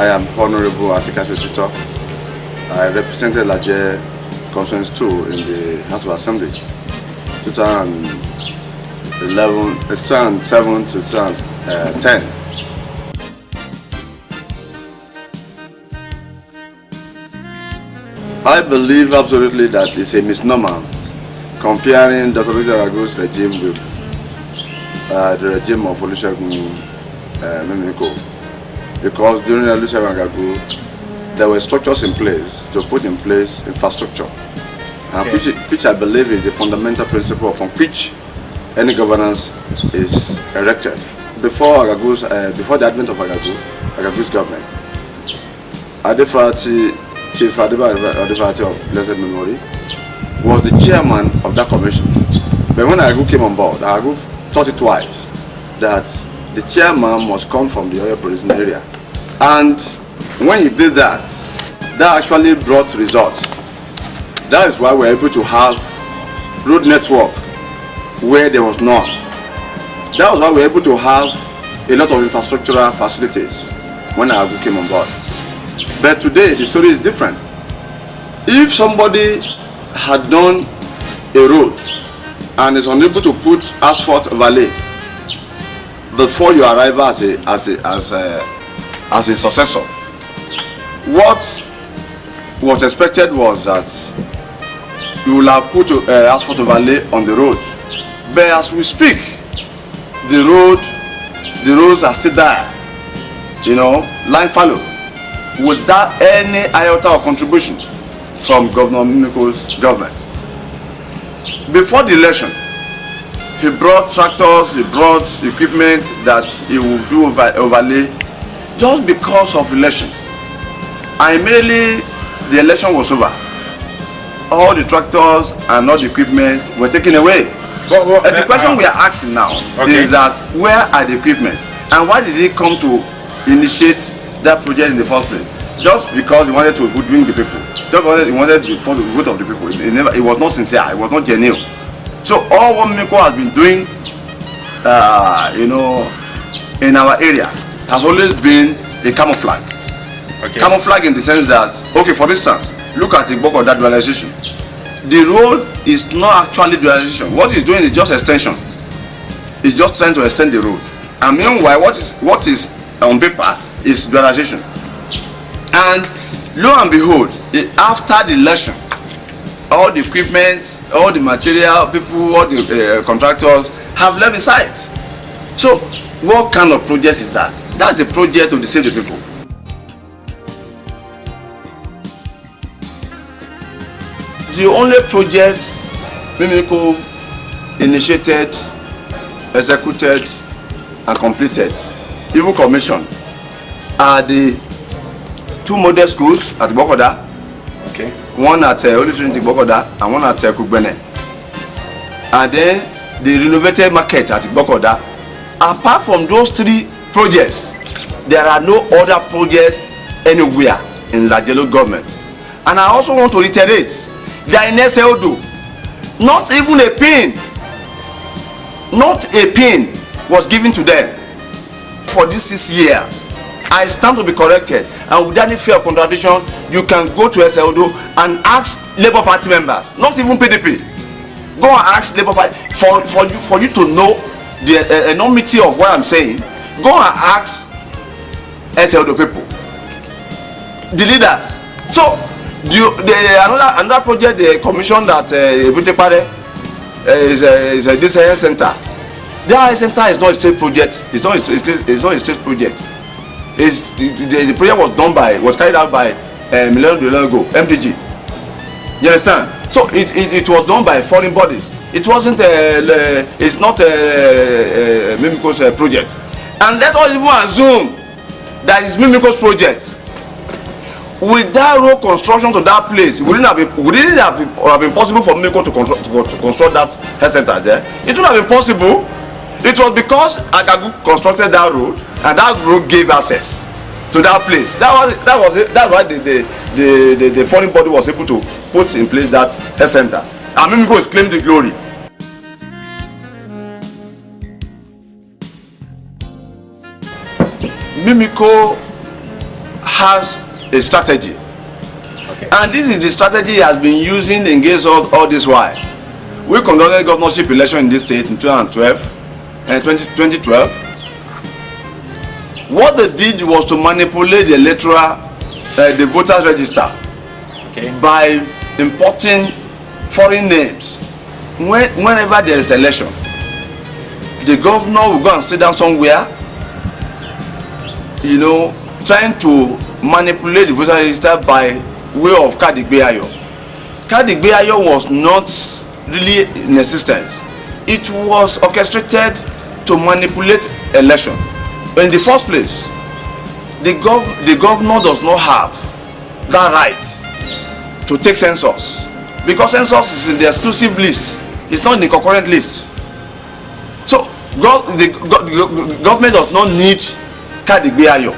I am Honorable Atika Tito. I represented Laje Conference 2 in the House of Assembly 2007 to 2010. I believe absolutely that it's a misnomer comparing Dr. Victor Agagu's regime with the regime of Olusegun Mimiko, because during Olusegun Agagu there were structures in place to put in place infrastructure, which I believe is the fundamental principle upon which any governance is erected. Before the advent of Agagu's government, Adefarati, Chief Adefarati of blessed memory, was the chairman of that commission. But when Agagu came on board, Agagu thought it twice that the chairman must come from the oil producing area. And when he did that, that actually brought results. That is why we were able to have road network where there was none. That was why we were able to have a lot of infrastructural facilities when Agagu came on board. But today the story is different. If somebody had done a road and is unable to put asphalt valet before your arrival as a successor, what was expected was that you will have put asphalt valet on the road. But as we speak, the roads are still there, line fallow, without any iota of contribution from Governor Mimiko's government. Before the election, he brought tractors, he brought equipment that he would do overlay just because of election. And immediately the election was over, all the tractors and all the equipment were taken away. The question we are asking now is that where are the equipment, and why did he come to initiate that project in the first place? Just because he wanted to hoodwink the people. Just because he wanted for the vote of the people. It was not sincere. It was not genuine. So all what Mimiko has been doing, in our area, has always been a camouflage. Camouflage in the sense that, for instance, look at the bulk of that dualization. The road is not actually dualization. What he's doing is just extension. He's just trying to extend the road. And meanwhile, what is on paper is dualization. And lo and behold, after the election, all the equipment, all the material, people, all the contractors have left the site. So, what kind of project is that? That's a project to deceive the people. The only projects Mimiko initiated, executed, and completed, even commissioned, are the two model schools at Bokoda, one at Holy Trinity Bokoda and one at Kugbene, and then the renovated market at Bokoda. Apart from those three projects, there are no other projects anywhere in Lajelo government. And I also want to reiterate that in SLDO, not even a pin was given to them for these 6 years. I stand to be corrected, and without any fear of contradiction, you can go to SLDO and ask Labour Party members, not even PDP. Go and ask Labour Party for you to know the enormity of what I'm saying. Go and ask SLDO people, the leaders. So another project they commissioned at Ebutepare is this health center. The health center is not a state project. It's not a state project. The project was carried out by Millennium Delago, MDG. You understand? So it was done by foreign bodies. It wasn't. It's not Mimiko's project. And let us even assume that it's Mimiko's project. With that road construction to that place, wouldn't it have been possible for Mimiko to construct that health center there? It would have been possible. It was because Agagu constructed that road, and that road gave access to that place. That's why the foreign body was able to put in place that health center. And Mimiko is claiming the glory. Mimiko has a strategy. Okay. And this is the strategy he has been using against all this while. We conducted governorship election in this state in 2012. What they did was to manipulate the the voters register, okay, by importing foreign names. Whenever there is election, the governor will go and sit down somewhere, trying to manipulate the voter register by way of Kadigbeayo. Kadigbeayo was not really in existence. It was orchestrated to manipulate election. But in the first place, the governor does not have that right to take census, because census is in the exclusive list. It's not in the concurrent list. So the government does not need Kadigbeayo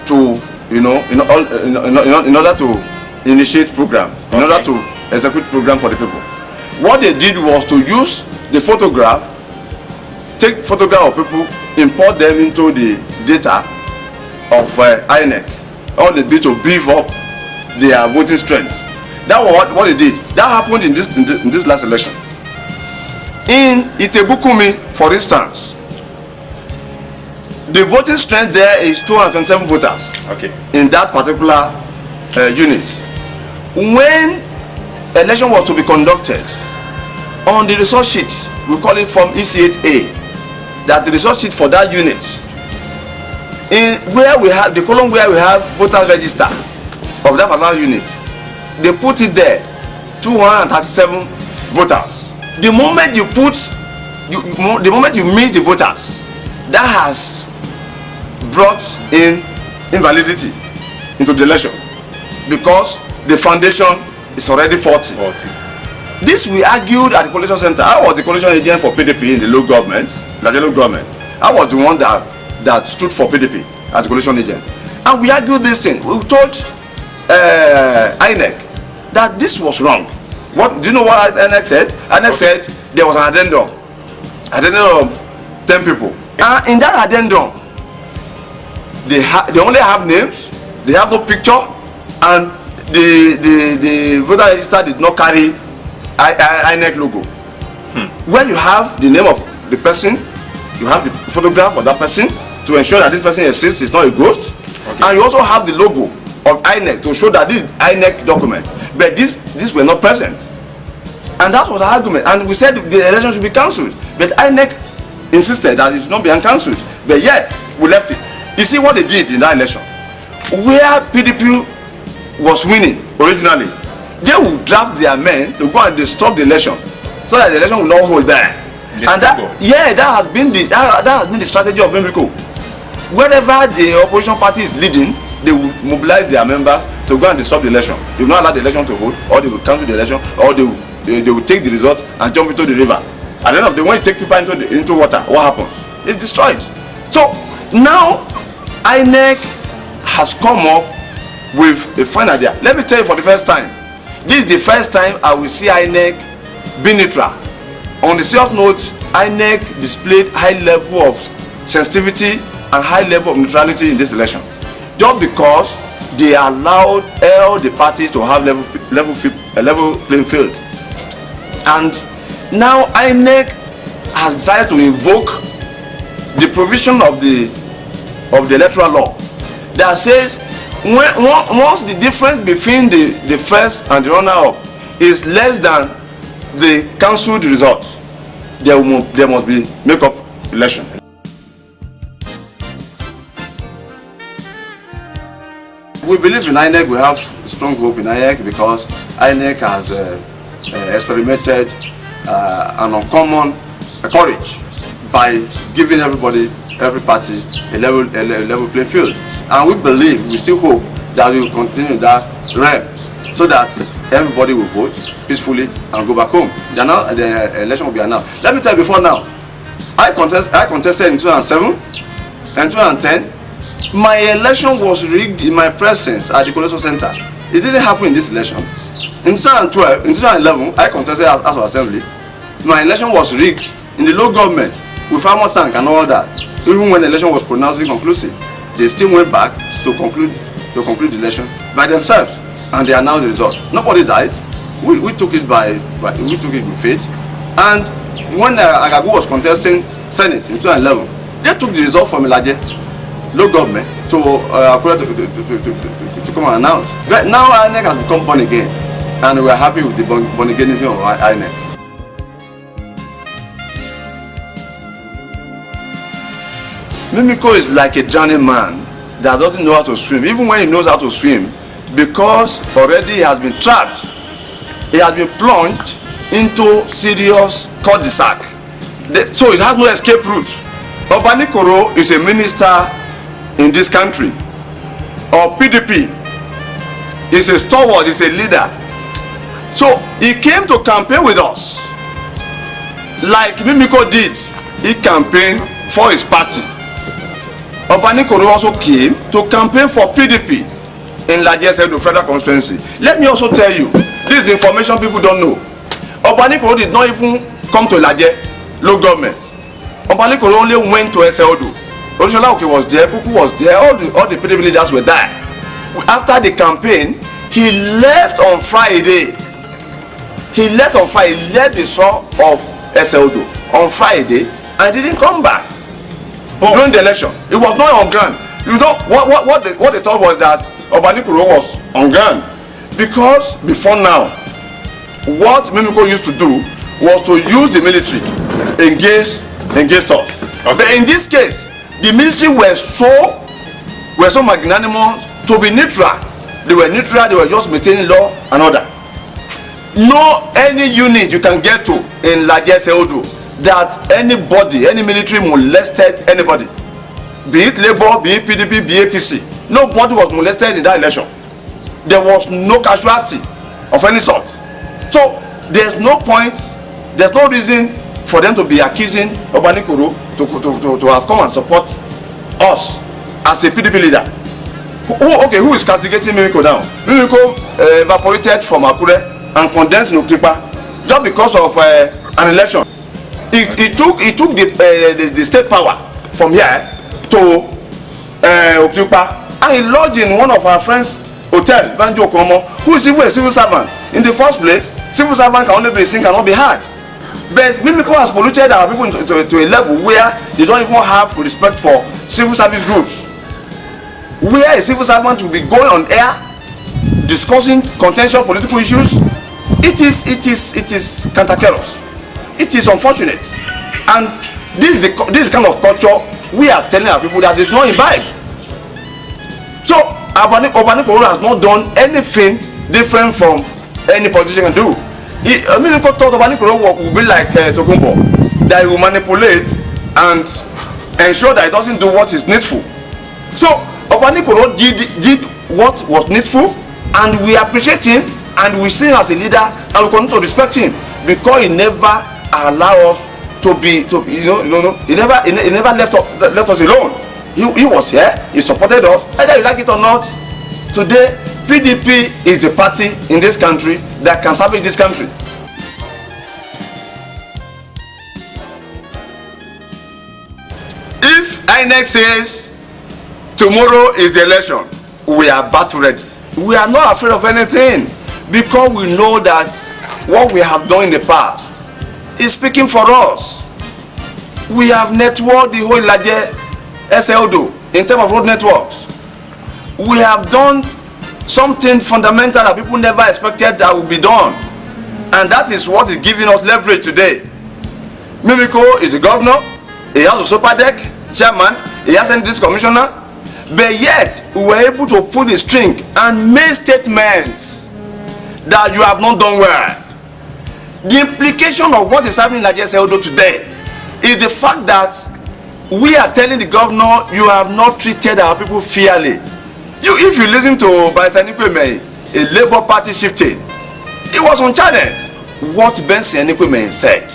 to in order to initiate program, in order to execute program for the people. What they did was to use the photograph, take photograph of people, import them into the data of INEC. All they did to beef up their voting strength. That was what they did. That happened in this last election. In Itebukumi, for instance, the voting strength there is 227 voters. Okay. In that particular unit. When election was to be conducted, on the resource sheet, we call it form EC8A, that the resource sheet for that unit, in where we have the column where we have voters register of that particular unit, they put it there, 237 voters. The moment you the moment you miss the voters, that has brought in invalidity into the election, because the foundation is already faulty. This we argued at the collation center. I was the collation agent for PDP in the local government, I was the one that stood for PDP as the collation agent, and we argued this thing. We told INEC that this was wrong. What do you know what INEC said? INEC said there was an addendum of 10 people, and in that addendum they only have names, they have no picture, and the voter register did not carry INEC logo. Where you have the name of the person, you have the photograph of that person to ensure that this person exists, is not a ghost, and you also have the logo of INEC to show that this is INEC document. But these were not present, and that was our argument. And we said the election should be cancelled, but INEC insisted that it should not be cancelled. But yet we left it. You see what they did in that election, where PDP was winning originally, they would draft their men to go and disturb the election, so that the election will not hold there. And that has been the strategy of Mimiko. Wherever the opposition party is leading, they will mobilize their members to go and disturb the election. They will not allow the election to hold, or they will cancel the election, or they will take the result and jump into the river. At the end of the day, when you take people into water, what happens? It's destroyed. So now INEC has come up with a fine idea. Let me tell you, for the first time, this is the first time I will see INEC be neutral. On the serious note, INEC displayed high level of sensitivity and high level of neutrality in this election, just because they allowed all the parties to have level playing field. And now INEC has decided to invoke the provision of the electoral law that says once the difference between the first and the runner-up is less than the cancelled result, there must be make-up election. We believe in INEC. We have strong hope in INEC because INEC has experimented an uncommon courage by giving every party a level playing field, and we believe, we still hope that we will continue that realm, so that everybody will vote peacefully and go back home. The election will be announced. Let me tell you, before now, I contested in 2007 and 2010. My election was rigged in my presence at the collation center. It didn't happen in this election. In 2012, in 2011, I contested as House of Assembly. My election was rigged in the local government with farmer tank and all that. Even when the election was pronounced inconclusive, they still went back to conclude to conclude the election by themselves, and they announced the result. Nobody died. We took it we took it with faith. And when Agagu was contesting Senate in 2011, they took the result from Ilaje local government to come and announce. But now INEC has become born again, and we are happy with the born againism of INEC. Mimiko is like a drowning man that doesn't know how to swim, even when he knows how to swim, because already he has been trapped. He has been plunged into serious cul-de-sac. So it has no escape route. Obanikoro is a minister in this country of PDP. He's a stalwart, he's a leader. So he came to campaign with us like Mimiko did. He campaigned for his party. Obanikoro also came to campaign for PDP in Laje Edo Federal Constituency. Let me also tell you, this is the information people don't know. Obanikoro did not even come to Laje local government. Obanikoro only went to Edo. Olushola Oke was there, Kuku was there, all the PDP leaders were there. After the campaign, he left on Friday. He left the shore of Edo on Friday and didn't come back. During the election, it was not on ground. You know what they thought was that Obanikoro was on ground, because before now, what Mimiko used to do was to use the military against us. Okay. But in this case, the military were so magnanimous to be neutral. They were neutral. They were just maintaining law and order. No any unit you can get to in Laje Edo that any military molested anybody, be it Labour, be it PDP, be it APC. Nobody was molested in that election. There was no casualty of any sort. So there's no point, there's no reason for them to be accusing Obanikoro to have come and support us as a PDP leader. Who is castigating Mimiko now? Mimiko evaporated from Akure and condensed in Oktipa just because of an election. He took the state power from here to Oktipa, and he lodged in one of our friends' hotel, Banjo Okomo, who is even a civil servant. In the first place, civil servant can only be seen, cannot be heard. But Mimiko has polluted our people to a level where they don't even have respect for civil service rules. Where a civil servant will be going on air discussing contentious political issues, it is cantankerous. It is unfortunate, and this is the kind of culture we are telling our people that is not imbibe. So Obanikoro has not done anything different from any politician can do. Mimiko thought Obanikoro will be like Tokumbo, that he will manipulate and ensure that he doesn't do what is needful. So Obanikoro did what was needful, and we appreciate him, and we see him as a leader, and we continue to respect him, because he never allowed us to he never left us alone. He was here, he supported us, whether you like it or not. Today, PDP is the party in this country that can salvage this country. If INEC says tomorrow is the election, we are battle ready. We are not afraid of anything, because we know that what we have done in the past is speaking for us. We have networked the whole Laje Edo in terms of road networks. We have done something fundamental that people never expected that would be done, and that is what is giving us leverage today. Mimiko is the governor, he has a super deck chairman, he has a district commissioner, but yet we were able to pull the string and make statements that you have not done well. The implication of what is happening in Laje Edo today is the fact that we are telling the governor, you have not treated our people fairly. If you listen to Barrister Enikweme, a Labour Party shifting, it was on channel. What Benson Enikweme said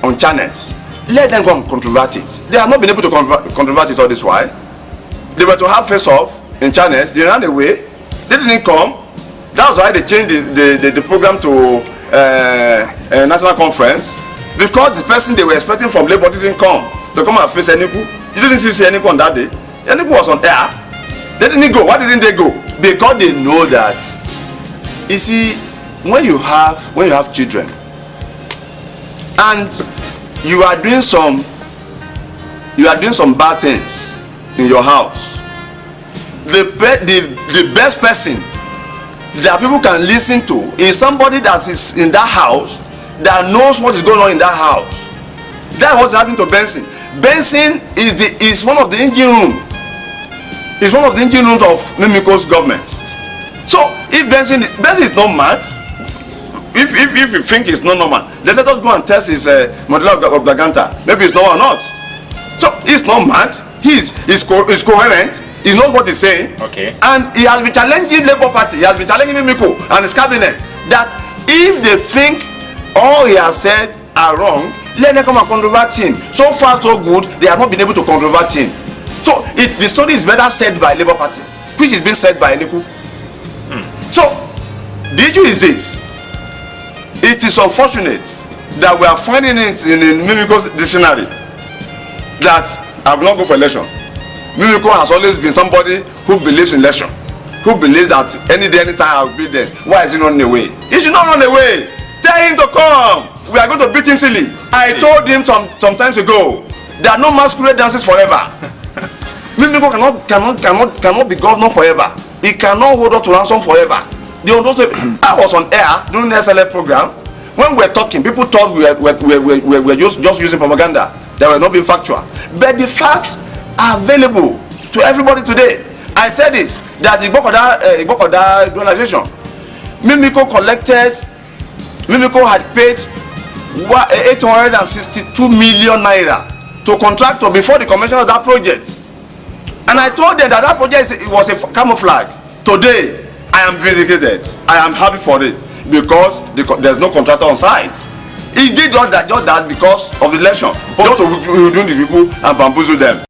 on channels, let them go and controvert it. They have not been able to controvert it all this while. They were to have face off in channels, they ran away, they didn't come. That was why they changed the program to a national conference, because the person they were expecting from Labour didn't come to come and face Eniku. You didn't see Eniku on that day. Eniku was on air. They didn't go. Why didn't they go? because they know that, you see, when you have children and you are doing some bad things in your house, the best person that people can listen to is somebody that is in that house, that knows what is going on in that house. That's what's happening to Benson. Benson is one of the engine room. It's one of the engine rooms of Mimiko's government. So if Benson is not mad, if you think it's not normal, then let us go and test his modular of Gaganta. Maybe it's normal or not. So he's not mad. He's coherent. He knows what he's saying. Okay. And he has been challenging Labour Party. He has been challenging Mimiko and his cabinet that if they think all he has said are wrong, let them come and controvert him. So far so good, they have not been able to controvert him. So the story is better said by Labour Party, which is being said by Niku. So the issue is this: it is unfortunate that we are finding it in Mimiko's dictionary that I will not go for election. Mimiko has always been somebody who believes in election, who believes that any day, anytime I will be there. Why is he running away? He should not run away. Tell him to come. We are going to beat him silly. I told him some times ago there are no masquerade dances forever. Mimiko cannot be governor forever. He cannot hold up to ransom forever. I was on air during the SLF program. When we were talking, people thought we were just using propaganda. That were not being factual. But the facts are available to everybody today. I said it, that the Igbokoda donation, Mimiko had paid 862 million naira to contractor before the commission of that project. And I told them that project was a camouflage. Today, I am vindicated. I am happy for it because there's no contractor on site. He did just that because of the election, just to reduce the people and bamboozle them.